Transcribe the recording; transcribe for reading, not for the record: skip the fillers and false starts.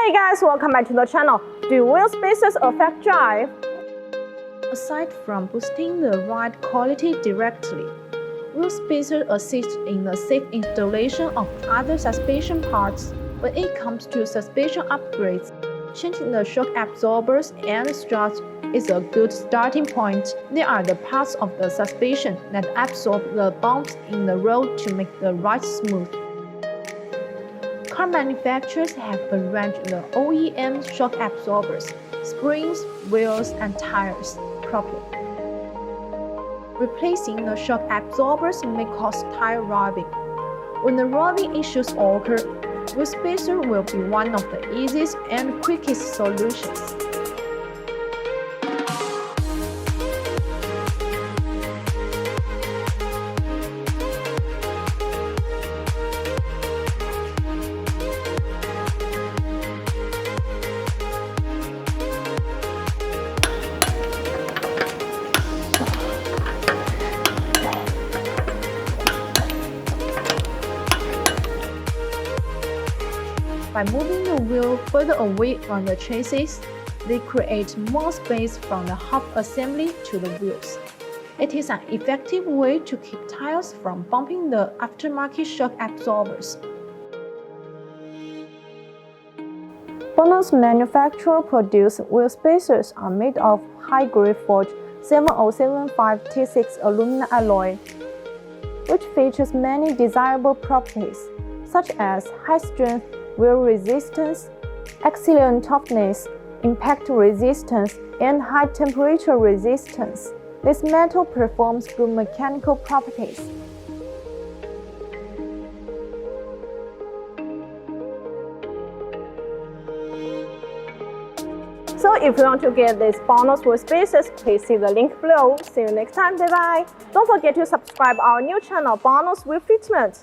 Hey guys, welcome back to the channel. Do wheel spacers affect drive? Aside from boosting the ride quality directly, wheel spacers assist in the safe installation of other suspension parts. When it comes to suspension upgrades, changing the shock absorbers and struts is a good starting point. They are the parts of the suspension that absorb the bumps in the road to make the ride smooth. Car manufacturers have arranged the OEM shock absorbers, springs, wheels, and tires properly. Replacing the shock absorbers may cause tire rubbing. When the rubbing issues occur, wheel spacer will be one of the easiest and quickest solutions. By moving the wheel further away from the chassis, they create more space from the hub assembly to the wheels. It is an effective way to keep tires from bumping the aftermarket shock absorbers. BONOSS manufacturer-produced wheel spacers are made of high-grade forged 7075 T6 aluminum alloy, which features many desirable properties, such as high-strength wheel resistance, excellent toughness, impact resistance, and high temperature resistance. This metal performs good mechanical properties. So if you want to get these BONOSS wheel spacers, please see the link below. See you next time. Bye bye. Don't forget to subscribe our new channel, BONOSS Wheel Fitment.